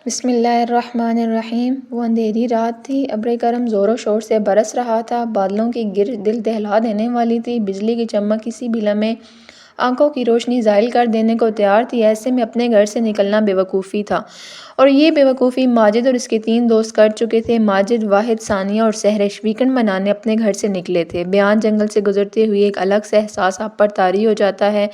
بسم اللہ الرحمن الرحیم۔ وہ اندھیری رات تھی، ابر کرم زور و شور سے برس رہا تھا، بادلوں کی گرج دل دہلا دینے والی تھی، بجلی کی چمک کسی بھی لمحے آنکھوں کی روشنی زائل کر دینے کو تیار تھی۔ ایسے میں اپنے گھر سے نکلنا بے وقوفی تھا، اور یہ بے وقوفی ماجد اور اس کے 3 دوست کر چکے تھے۔ ماجد، واحد، ثانیہ اور سحرش ویکنڈ منانے اپنے گھر سے نکلے تھے۔ بیان جنگل سے گزرتے ہوئے ایک الگ سا احساس آپ پر طاری ہو جاتا ہے،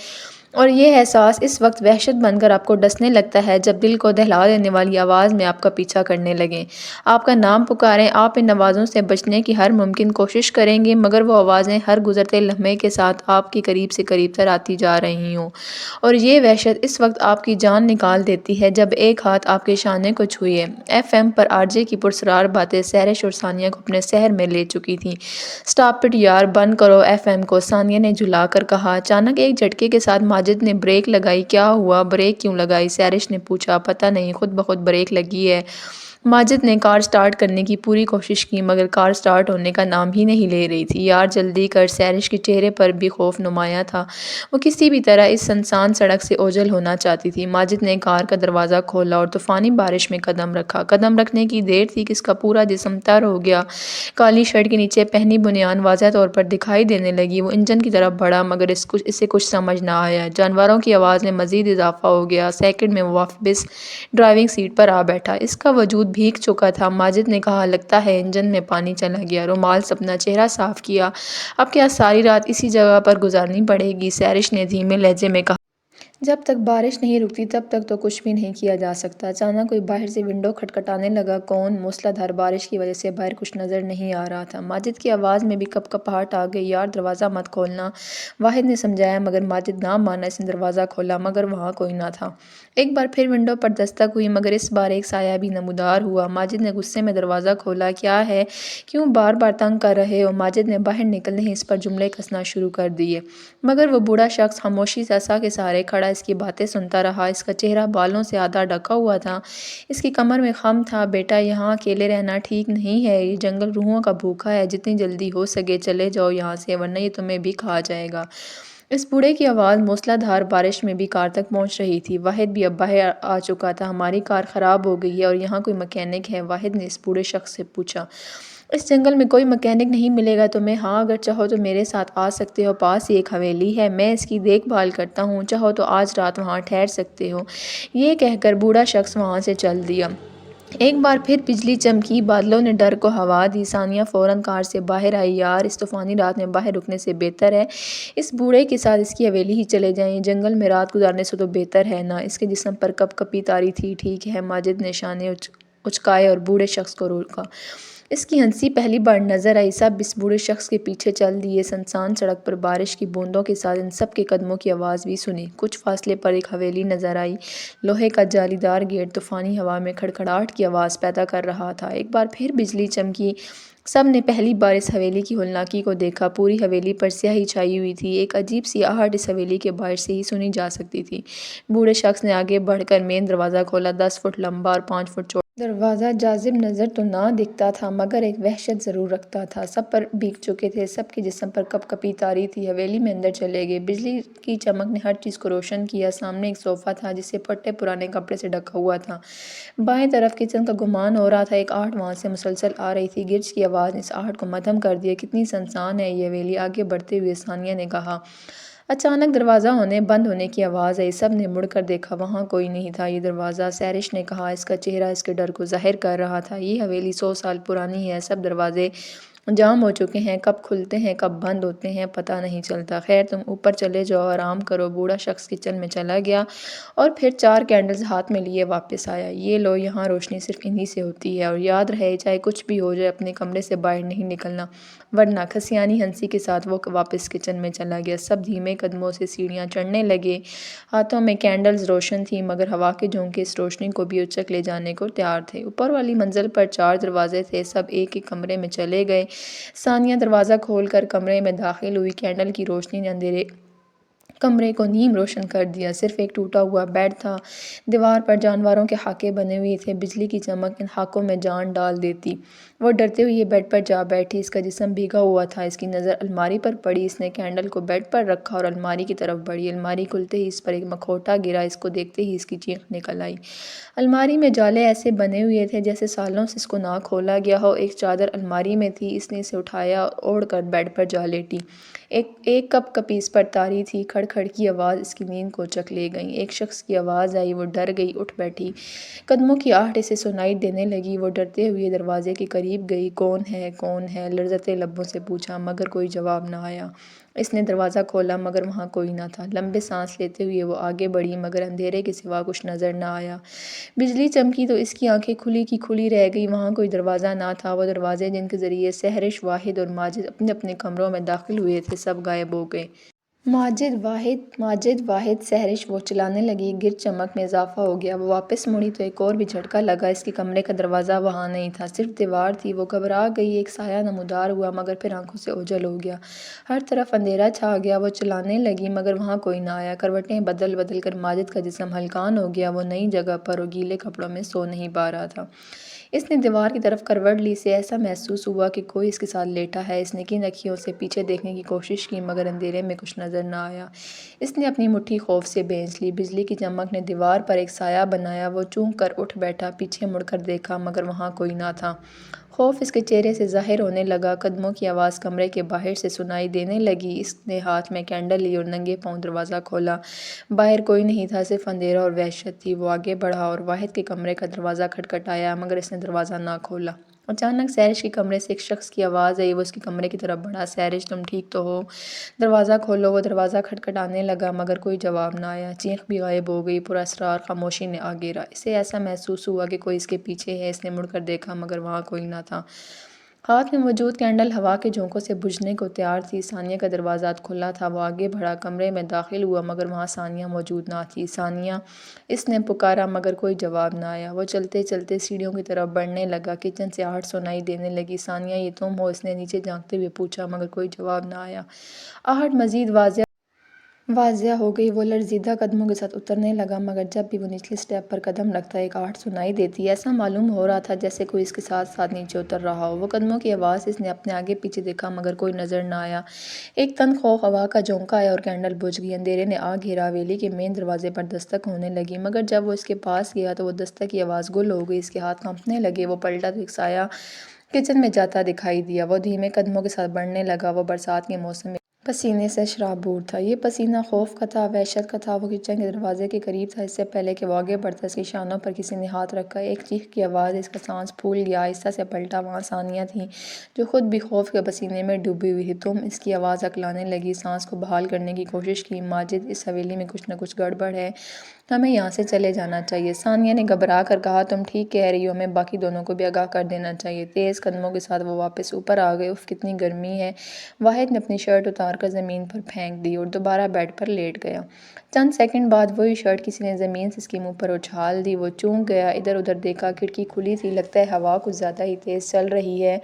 اور یہ احساس اس وقت وحشت بن کر آپ کو ڈسنے لگتا ہے جب دل کو دہلا دینے والی آواز میں آپ کا پیچھا کرنے لگیں، آپ کا نام پکاریں۔ آپ ان آوازوں سے بچنے کی ہر ممکن کوشش کریں گے، مگر وہ آوازیں ہر گزرتے لمحے کے ساتھ آپ کی قریب سے قریب تر آتی جا رہی ہوں، اور یہ وحشت اس وقت آپ کی جان نکال دیتی ہے جب ایک ہاتھ آپ کے شانے کو چھوئے۔ ایف ایم پر RJ کی پرسرار باتیں سحرش اور ثانیہ کو اپنے سحر میں لے چکی تھیں۔ "اسٹاپ اٹ یار، بند کرو FM کو"، ثانیہ نے جھلا کر کہا۔ اچانک ایک جھٹکے کے ساتھ ماجد نے بریک لگائی۔ "کیا ہوا؟ بریک کیوں لگائی؟" سحرش نے پوچھا۔ "پتہ نہیں، خود بخود بریک لگی ہے"۔ ماجد نے کار سٹارٹ کرنے کی پوری کوشش کی، مگر کار سٹارٹ ہونے کا نام ہی نہیں لے رہی تھی۔ "یار جلدی کر"، سحرش کے چہرے پر بھی خوف نمایاں تھا۔ وہ کسی بھی طرح اس سنسان سڑک سے اوجھل ہونا چاہتی تھی۔ ماجد نے کار کا دروازہ کھولا اور طوفانی بارش میں قدم رکھا۔ قدم رکھنے کی دیر تھی کہ اس کا پورا جسم تر ہو گیا۔ کالی شرٹ کے نیچے پہنی بنیان واضح طور پر دکھائی دینے لگی۔ وہ انجن کی طرف بڑھا، مگر اسے کچھ سمجھ نہ آیا۔ جانوروں کی آواز میں مزید اضافہ ہو گیا۔ سیکنڈ میں وہ واپس ڈرائیونگ سیٹ پر آ بیٹھا۔ اس کا وجود بھیگ چکا تھا۔ ماجد نے کہا، "لگتا ہے انجن میں پانی چلا گیا"۔ رومال سے اپنا چہرہ صاف کیا۔ "اب کیا ساری رات اسی جگہ پر گزارنی پڑے گی"، سحرش نے دھیمے لہجے میں کہا۔ "جب تک بارش نہیں رکتی تب تک تو کچھ بھی نہیں کیا جا سکتا"۔ اچانک کوئی باہر سے ونڈو کھٹکھٹانے لگا۔ کون؟ موسلا دھار بارش کی وجہ سے باہر کچھ نظر نہیں آ رہا تھا۔ ماجد کی آواز میں بھی کپکپاہٹ آ گئی۔ "یار دروازہ مت کھولنا"، واحد نے سمجھایا، مگر ماجد نہ مانا۔ اس نے دروازہ کھولا، مگر وہاں کوئی نہ تھا۔ ایک بار پھر ونڈو پر دستک ہوئی، مگر اس بار ایک سایہ بھی نمودار ہوا۔ ماجد نے غصے میں دروازہ کھولا۔ "کیا ہے؟ کیوں بار بار تنگ کر رہے ہو"، ماجد نے باہر نکلتے ہی اس پر جملے کسنا شروع کر دیے، مگر وہ بوڑھا شخص خاموشی سے عصا کے سہارے کھڑا اس کی باتیں سنتا رہا۔ اس کا چہرہ بالوں سے آدھا ڈھکا ہوا تھا، اس کی کمر میں خم تھا۔ "بیٹا، یہاں اکیلے رہنا ٹھیک نہیں ہے، یہ جنگل روحوں کا بھوکا ہے، جتنی جلدی ہو سکے چلے جاؤ یہاں سے، ورنہ یہ تمہیں بھی کھا جائے گا"۔ اس بوڑھے کی آواز موسلا دھار بارش میں بھی کار تک پہنچ رہی تھی۔ واحد بھی اب باہر آ چکا تھا۔ "ہماری کار خراب ہو گئی ہے اور یہاں کوئی مکینک ہے"، واحد نے اس بوڑھے شخص سے پوچھا۔ "اس جنگل میں کوئی مکینک نہیں ملے گا تمہیں"۔ "ہاں، اگر چاہو تو میرے ساتھ آ سکتے ہو، پاس ہی ایک حویلی ہے، میں اس کی دیکھ بھال کرتا ہوں، چاہو تو آج رات وہاں ٹھہر سکتے ہو"۔ یہ کہہ کر بوڑھا شخص وہاں سے چل دیا۔ ایک بار پھر بجلی چمکی، بادلوں نے ڈر کو ہوا دی۔ ثانیہ فوراً کار سے باہر آئی۔ "یار، اس طوفانی رات میں باہر رکنے سے بہتر ہے اس بوڑھے کے ساتھ اس کی حویلی ہی چلے جائیں، جنگل میں رات گزارنے سے تو بہتر ہے نا"۔ اس کے جسم پر کپ کپی طاری تھی۔ "ٹھیک ہے"، ماجد نے شانے اچکائے اور بوڑھے شخص کو روکا۔ اس کی ہنسی پہلی بار نظر آئی۔ سب اس بوڑھے شخص کے پیچھے چل دیے۔ سنسان سڑک پر بارش کی بوندوں کے ساتھ ان سب کے قدموں کی آواز بھی سنی۔ کچھ فاصلے پر ایک حویلی نظر آئی۔ لوہے کا جالی دار گیٹ طوفانی ہوا میں کھڑکھڑاہٹ کی آواز پیدا کر رہا تھا۔ ایک بار پھر بجلی چمکی۔ سب نے پہلی بار اس حویلی کی ہولناکی کو دیکھا۔ پوری حویلی پر سیاہی چھائی ہوئی تھی۔ ایک عجیب سی آہٹ اس حویلی کے باہر سے ہی سنی جا سکتی تھی۔ بوڑھے شخص نے آگے بڑھ کر مین دروازہ کھولا۔ 10 فٹ لمبا اور 5 فٹ چوڑا دروازہ جاذب نظر تو نہ دکھتا تھا، مگر ایک وحشت ضرور رکھتا تھا۔ سب پر بھیگ چکے تھے، سب کے جسم پر کپ کپی طاری تھی۔ حویلی میں اندر چلے گئے۔ بجلی کی چمک نے ہر چیز کو روشن کیا۔ سامنے ایک صوفہ تھا جسے پھٹے پرانے کپڑے سے ڈھکا ہوا تھا۔ بائیں طرف کچن کا گمان ہو رہا تھا۔ ایک آہٹ وہاں سے مسلسل آ رہی تھی۔ گرج کی آواز نے اس آہٹ کو مدھم کر دیا۔ "کتنی سنسان ہے یہ حویلی"، آگے بڑھتے ہوئے ثانیہ نے کہا۔ اچانک دروازہ بند ہونے کی آواز آئی۔ سب نے مڑ کر دیکھا، وہاں کوئی نہیں تھا۔ "یہ دروازہ"، سحرش نے کہا۔ اس کا چہرہ اس کے ڈر کو ظاہر کر رہا تھا۔ "یہ حویلی 100 سال پرانی ہے، سب دروازے جام ہو چکے ہیں، کب کھلتے ہیں کب بند ہوتے ہیں پتہ نہیں چلتا"۔ "خیر، تم اوپر چلے جاؤ، آرام کرو"۔ بوڑھا شخص کچن میں چلا گیا اور پھر 4 کینڈلز ہاتھ میں لیے واپس آیا۔ "یہ لو، یہاں روشنی صرف انہی سے ہوتی ہے، اور یاد رہے چاہے کچھ بھی ہو جائے اپنے کمرے سے باہر نہیں نکلنا، ورنہ"۔ کھسیانی ہنسی کے ساتھ وہ واپس کچن میں چلا گیا۔ سب دھیمے قدموں سے سیڑھیاں چڑھنے لگے۔ ہاتھوں میں کینڈلز روشن تھیں، مگر ہوا کے جھونکے اس روشنی کو بھی اچک لے جانے کو تیار تھے۔ اوپر والی منزل پر 4 دروازے تھے۔ سب ایک ایک کمرے میں چلے گئے۔ ثانیہ دروازہ کھول کر کمرے میں داخل ہوئی۔ کینڈل کی روشنی نے اندھیرے کمرے کو نیم روشن کر دیا۔ صرف ایک ٹوٹا ہوا بیڈ تھا، دیوار پر جانوروں کے خاکے بنے ہوئے تھے، بجلی کی چمک ان خاکوں میں جان ڈال دیتی۔ وہ ڈرتے ہوئے بیڈ پر جا بیٹھی، اس کا جسم بھیگا ہوا تھا۔ اس کی نظر الماری پر پڑی، اس نے کینڈل کو بیڈ پر رکھا اور الماری کی طرف بڑھی۔ الماری کھلتے ہی اس پر ایک مکھوٹا گرا، اس کو دیکھتے ہی اس کی چیخ نکل آئی۔ الماری میں جالے ایسے بنے ہوئے تھے جیسے سالوں سے اس کو نہ کھولا گیا ہو۔ ایک چادر الماری میں تھی، اس نے اسے اٹھایا، اوڑھ کر بیڈ پر جا لیٹی۔ ایک کپ کپیس پر تاری تھی، کھڑ کھڑ کی آواز اس کی نیند کو چک لے گئی۔ ایک شخص کی آواز آئی، وہ ڈر گئی، اٹھ بیٹھی۔ قدموں کی آہٹ اسے سنائی دینے لگی، وہ ڈرتے ہوئے دروازے کے قریب گئی۔ کون ہے؟ کون ہے؟ لرزتے لبوں سے پوچھا، مگر کوئی جواب نہ آیا۔ اس نے دروازہ کھولا مگر وہاں کوئی نہ تھا۔ لمبے سانس لیتے ہوئے وہ آگے بڑھی مگر اندھیرے کے سوا کچھ نظر نہ آیا۔ بجلی چمکی تو اس کی آنکھیں کھلی کی کھلی رہ گئی۔ وہاں کوئی دروازہ نہ تھا۔ وہ دروازے جن کے ذریعے سحرش، واحد اور ماجد اپنے اپنے کمروں میں داخل ہوئے تھے، سب غائب ہو گئے۔ ماجد واحد سحرش وہ چلانے لگی، گرد چمک میں اضافہ ہو گیا۔ وہ واپس مڑی تو ایک اور بھی جھٹکا لگا، اس کے کمرے کا دروازہ وہاں نہیں تھا، صرف دیوار تھی۔ وہ گھبرا گئی، ایک سایہ نمودار ہوا مگر پھر آنکھوں سے اوجھل ہو گیا۔ ہر طرف اندھیرا چھا گیا۔ وہ چلانے لگی مگر وہاں کوئی نہ آیا۔ کروٹیں بدل بدل کر ماجد کا جسم ہلکان ہو گیا، وہ نئی جگہ پر اور گیلے کپڑوں میں سو نہیں پا رہا تھا۔ اس نے دیوار کی طرف کروٹ لی، اسے ایسا محسوس ہوا کہ کوئی اس کے ساتھ لیٹا ہے۔ اس نے کن اکھیوں سے پیچھے دیکھنے کی کوشش کی مگر اندھیرے میں کچھ نظر نہ آیا۔ اس نے اپنی مٹھی خوف سے بھینچ لی۔ بجلی کی چمک نے دیوار پر ایک سایہ بنایا، وہ چونک کر اٹھ بیٹھا، پیچھے مڑ کر دیکھا مگر وہاں کوئی نہ تھا۔ خوف اس کے چہرے سے ظاہر ہونے لگا۔ قدموں کی آواز کمرے کے باہر سے سنائی دینے لگی۔ اس نے ہاتھ میں کینڈل لی اور ننگے پاؤں دروازہ کھولا۔ باہر کوئی نہیں تھا، صرف اندھیرا اور وحشت تھی۔ وہ آگے بڑھا اور واحد کے کمرے کا دروازہ کھٹکھٹایا مگر اس نے دروازہ نہ کھولا۔ اچانک سحرش کے کمرے سے ایک شخص کی آواز آئی، وہ اس کے کمرے کی طرف بڑھا۔ سحرش، تم ٹھیک تو ہو؟ دروازہ کھولو۔ وہ دروازہ کھٹکھٹانے لگا مگر کوئی جواب نہ آیا۔ چیخ بھی غائب ہو گئی، پراسرار خاموشی نے آ گھیرا۔ اسے ایسا محسوس ہوا کہ کوئی اس کے پیچھے ہے۔ اس نے مڑ کر دیکھا مگر وہاں کوئی نہ تھا۔ ہاتھ میں موجود کینڈل ہوا کے جھونکوں سے بجھنے کو تیار تھی۔ ثانیہ کا دروازہ کھلا تھا، وہ آگے بڑھا، کمرے میں داخل ہوا مگر وہاں ثانیہ موجود نہ تھی۔ ثانیہ، اس نے پکارا مگر کوئی جواب نہ آیا۔ وہ چلتے چلتے سیڑھیوں کی طرف بڑھنے لگا، کچن سے آہٹ سنائی دینے لگی۔ ثانیہ، یہ تم ہو؟ اس نے نیچے جھانکتے ہوئے پوچھا مگر کوئی جواب نہ آیا۔ آہٹ مزید واضح ہو گئی، وہ لرزیدہ قدموں کے ساتھ اترنے لگا مگر جب بھی وہ نچلے سٹیپ پر قدم رکھتا ایک آہٹ سنائی دیتی۔ ایسا معلوم ہو رہا تھا جیسے کوئی اس کے ساتھ ساتھ نیچے اتر رہا ہو۔ وہ قدموں کی آواز سے اس نے اپنے آگے پیچھے دیکھا مگر کوئی نظر نہ آیا۔ ایک تند خوف ہوا کا جھونکا آیا اور کینڈل بجھ گئی۔ اندھیرے نے آ گھیرا، حویلی کے مین دروازے پر دستک ہونے لگی مگر جب وہ اس کے پاس گیا تو وہ دستک کی آواز گل ہو گئی، اس کے ہاتھ کانپنے لگے۔ وہ پلٹا تو ایک سایہ کچن میں جاتا دکھائی دیا۔ وہ دھیمے قدموں کے ساتھ بڑھنے لگا۔ وہ برسات کے موسم میں پسینے سے شرابور تھا۔ یہ پسینہ خوف کا تھا، وحشت کا تھا۔ وہ کچن کے دروازے کے قریب تھا، اس سے پہلے کہ وہ آگے بڑھتا اس کی شانوں پر کسی نے ہاتھ رکھا۔ ایک چیخ کی آواز، اس کا سانس پھول گیا۔ آہستہ سے پلٹا، وہاں ثانیہ تھی جو خود بھی خوف کے پسینے میں ڈوبی ہوئی تھی۔ تم؟ اس کی آواز ہکلانے لگی۔ سانس کو بحال کرنے کی کوشش کی۔ ماجد، اس حویلی میں کچھ نہ کچھ گڑبڑ ہے، ہمیں یہاں سے چلے جانا چاہیے۔ ثانیہ نے گھبرا کر کہا، تم ٹھیک کہہ رہی ہو، ہمیں باقی دونوں کو بھی آگاہ کر دینا چاہیے۔ تیز قدموں کے ساتھ وہ واپس اوپر آ گئے۔ اف، کتنی گرمی ہے۔ واحد نے اپنی شرٹ اتار کر زمین پر پھینک دی اور دوبارہ بیڈ پر لیٹ گیا۔ چند سیکنڈ بعد وہی شرٹ کسی نے زمین سے اس کے منہ پر اچھال دی۔ وہ چونک گیا، ادھر ادھر دیکھا، کھڑکی کھلی تھی، لگتا ہے ہوا کچھ زیادہ ہی تیز چل رہی ہے۔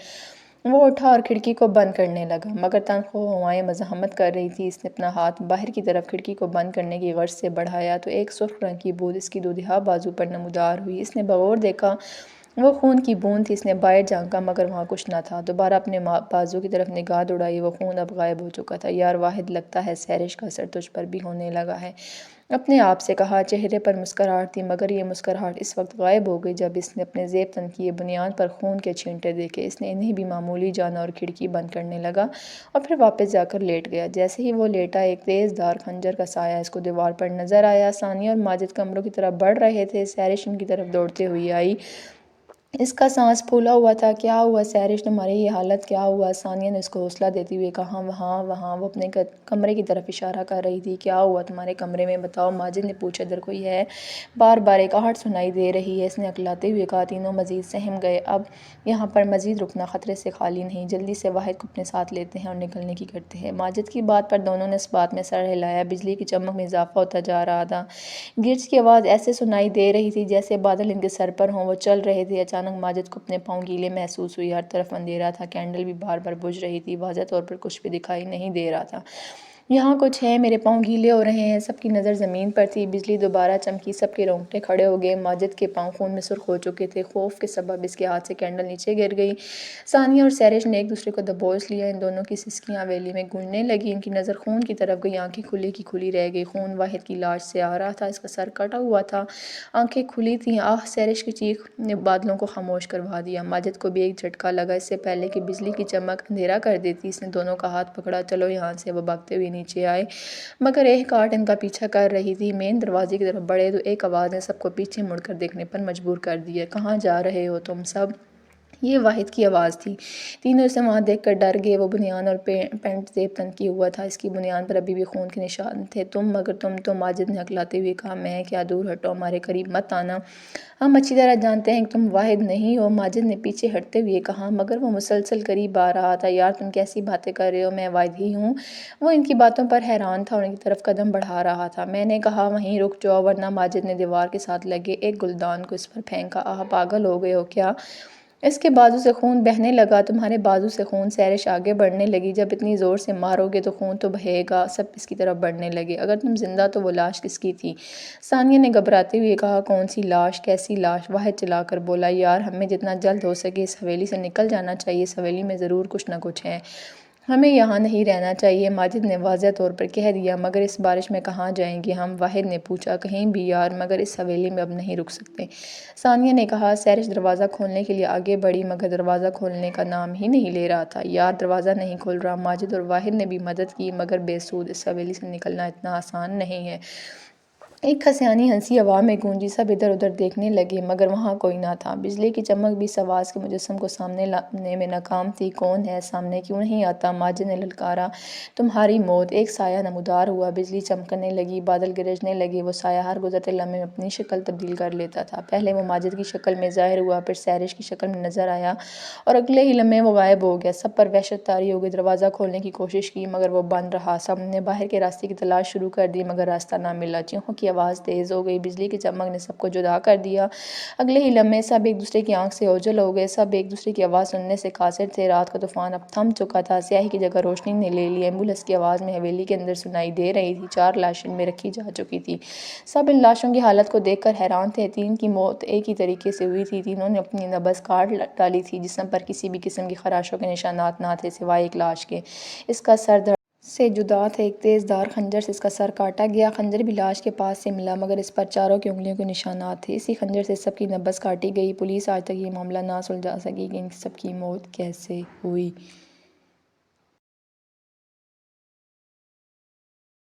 وہ اٹھا اور کھڑکی کو بند کرنے لگا مگر تنخواہ ہوائیں مزاحمت کر رہی تھیں۔ اس نے اپنا ہاتھ باہر کی طرف کھڑکی کو بند کرنے کی غرض سے بڑھایا تو ایک سرخ رنگ کی بوند اس کی دودھیا بازو پر نمودار ہوئی۔ اس نے بغور دیکھا، وہ خون کی بوند تھی۔ اس نے باہر جھانکا مگر وہاں کچھ نہ تھا۔ دوبارہ اپنے بازو کی طرف نگاہ دوڑائی، وہ خون اب غائب ہو چکا تھا۔ یار واحد، لگتا ہے سحرش کا اثر تجھ پر بھی ہونے لگا ہے، اپنے آپ سے کہا۔ چہرے پر مسکراہٹ تھی مگر یہ مسکراہٹ اس وقت غائب ہو گئی جب اس نے اپنے زیب تن کی بنیاد پر خون کے چھینٹے دیکھے۔ اس نے انہیں بھی معمولی جانا اور کھڑکی بند کرنے لگا اور پھر واپس جا کر لیٹ گیا۔ جیسے ہی وہ لیٹا، ایک تیز دھار خنجر کا سایہ اس کو دیوار پر نظر آیا۔ ثانیہ اور ماجد کمروں کی طرف بڑھ رہے تھے، سحرش ان کی طرف دوڑتے ہوئی آئی۔ اس کا سانس پھولا ہوا تھا۔ کیا ہوا سحرش، تمہاری یہ حالت کیا ہوا؟ ثانیہ نے اس کو حوصلہ دیتے ہوئے کہا۔ وہاں وہاں، وہ اپنے کمرے کی طرف اشارہ کر رہی تھی۔ کیا ہوا تمہارے کمرے میں، بتاؤ؟ ماجد نے پوچھا۔ ادھر کوئی ہے؟ بار بار ایک آہٹ سنائی دے رہی ہے، اس نے ہکلاتے ہوئے کہا۔ تینوں مزید سہم گئے۔ اب یہاں پر مزید رکنا خطرے سے خالی نہیں، جلدی سے واحد کو اپنے ساتھ لیتے ہیں اور نکلنے کی کرتے ہیں۔ ماجد کی بات پر دونوں نے اس بات میں سر ہلایا۔ بجلی کی چمک میں اضافہ ہوتا جا رہا تھا۔ گرج کی آواز ایسے سنائی دے رہی تھی جیسے بادل ان کے سر پر ہوں۔ وہ چل رہے تھے۔ اچانک ماجد کو اپنے پاؤں گیلے محسوس ہوئے۔ ہر طرف اندھیرا تھا، کینڈل بھی بار بار بجھ رہی تھی، واضح طور پر کچھ بھی دکھائی نہیں دے رہا تھا۔ یہاں کچھ ہے، میرے پاؤں گیلے ہو رہے ہیں۔ سب کی نظر زمین پر تھی۔ بجلی دوبارہ چمکی، سب کے رونگٹے کھڑے ہو گئے۔ ماجد کے پاؤں خون میں سرخ ہو چکے تھے۔ خوف کے سبب اس کے ہاتھ سے کینڈل نیچے گر گئی۔ ثانیہ اور سحرش نے ایک دوسرے کو دبوچ لیا۔ ان دونوں کی سسکیاں حویلی میں گونجنے لگیں۔ ان کی نظر خون کی طرف گئی۔ آنکھیں کھلی کی کھلی رہ گئی۔ خون واحد کی لاش سے آ رہا تھا۔ اس کا سر کٹا ہوا تھا، آنکھیں کھلی تھیں۔ آہ! سحرش کی چیخ نے بادلوں کو خاموش کروا دیا۔ ماجد کو بھی ایک جھٹکا لگا۔ اس سے پہلے کہ بجلی کی چمک اندھیرا کر دیتی، اس نے دونوں کا ہاتھ پکڑا۔ چلو یہاں سے۔ وہ بھاگتے ہوئے نیچے آئے، مگر ایک آہٹ ان کا پیچھا کر رہی تھی۔ مین دروازے کی طرف بڑھے تو ایک آواز نے سب کو پیچھے مڑ کر دیکھنے پر مجبور کر دیا۔ کہاں جا رہے ہو تم سب؟ یہ واحد کی آواز تھی۔ تینوں اسے وہاں دیکھ کر ڈر گئے۔ وہ بنیان اور پینٹ زیب تن کیے ہوا تھا۔ اس کی بنیان پر ابھی بھی خون کے نشان تھے۔ مگر تم تو، ماجد نے ہکلاتے ہوئے کہا۔ میں کیا؟ دور ہٹو، ہمارے قریب مت آنا۔ ہم اچھی طرح جانتے ہیں کہ تم واحد نہیں ہو، ماجد نے پیچھے ہٹتے ہوئے کہا۔ مگر وہ مسلسل قریب آ رہا تھا۔ یار تم کیسی باتیں کر رہے ہو، میں واحد ہی ہوں۔ وہ ان کی باتوں پر حیران تھا اور ان کی طرف قدم بڑھا رہا تھا۔ میں نے کہا وہیں رک جاؤ ورنہ۔ ماجد نے دیوار کے ساتھ لگے ایک گلدان کو اس پر پھینکا۔ آہ! پاگل ہو گئے ہو کیا؟ اس کے بازو سے خون بہنے لگا۔ تمہارے بازو سے خون؟ سحرش آگے بڑھنے لگی۔ جب اتنی زور سے مارو گے تو خون تو بہے گا۔ سب اس کی طرف بڑھنے لگے۔ اگر تم زندہ تو وہ لاش کس کی تھی؟ ثانیہ نے گھبراتے ہوئے کہا۔ کون سی لاش؟ کیسی لاش؟ واحد چلا کر بولا۔ یار ہمیں جتنا جلد ہو سکے اس حویلی سے نکل جانا چاہیے۔ اس حویلی میں ضرور کچھ نہ کچھ ہے۔ ہمیں یہاں نہیں رہنا چاہیے، ماجد نے واضح طور پر کہہ دیا۔ مگر اس بارش میں کہاں جائیں گے ہم؟ واحد نے پوچھا۔ کہیں بھی یار، مگر اس حویلی میں اب نہیں رک سکتے، ثانیہ نے کہا۔ سحرش دروازہ کھولنے کے لیے آگے بڑھی، مگر دروازہ کھولنے کا نام ہی نہیں لے رہا تھا۔ یار دروازہ نہیں کھل رہا۔ ماجد اور واحد نے بھی مدد کی، مگر بے سود۔ اس حویلی سے نکلنا اتنا آسان نہیں ہے۔ ایک خسیانی ہنسی ہوا میں گونجی۔ سب ادھر ادھر دیکھنے لگے، مگر وہاں کوئی نہ تھا۔ بجلی کی چمک بھی اس آواز کے مجسم کو سامنے لانے میں ناکام تھی۔ کون ہے؟ سامنے کیوں نہیں آتا؟ ماجد نے للکارا۔ تمہاری موت۔ ایک سایہ نمودار ہوا۔ بجلی چمکنے لگی، بادل گرجنے لگے۔ وہ سایہ ہر گزرتے لمحے میں اپنی شکل تبدیل کر لیتا تھا۔ پہلے وہ ماجد کی شکل میں ظاہر ہوا، پھر سحرش کی شکل میں نظر آیا اور اگلے ہی لمحے وہ غائب ہو گیا۔ سب پر وحشت طاری ہو گئی۔ دروازہ کھولنے کی کوشش کی، مگر وہ بند رہا۔ سب نے باہر کے راستے کی تلاش شروع کر دی، مگر راستہ نہ ملا۔ چیخوں کی آواز تیز ہو گئی۔ بجلی کی چمک نے سب کو جدا کر دیا۔ اگلے ہی لمحے سب ایک دوسرے کی آنکھ سے اوجھل ہو گئے۔ سب ایک دوسرے کی آواز سننے سے قاصر تھے۔ رات کا طوفان اب تھم چکا تھا۔ سیاہی کی جگہ روشنی نے لے لی۔ ایمبولینس کی آواز میں حویلی کے اندر سنائی دے رہی تھی۔ 4 لاشیں ان میں رکھی جا چکی تھیں۔ سب ان لاشوں کی حالت کو دیکھ کر حیران تھے۔ 3 کی موت ایک ہی طریقے سے ہوئی تھی۔ تینوں نے اپنی نبض کاٹ ڈالی تھی۔ جسم پر کسی بھی قسم کی خراشوں کے نشانات نہ تھے سوائے ایک لاش کے۔ اس کا سر دھڑ سے جدا تھا۔ ایک تیز دھار خنجر سے اس کا سر کاٹا گیا۔ خنجر بھی لاش کے پاس سے ملا، مگر اس پر چاروں کی انگلیوں کے نشانات تھے۔ اسی خنجر سے سب کی نبض کاٹی گئی۔ پولیس آج تک یہ معاملہ نہ سلجھا سکی کہ ان سب کی موت کیسے ہوئی۔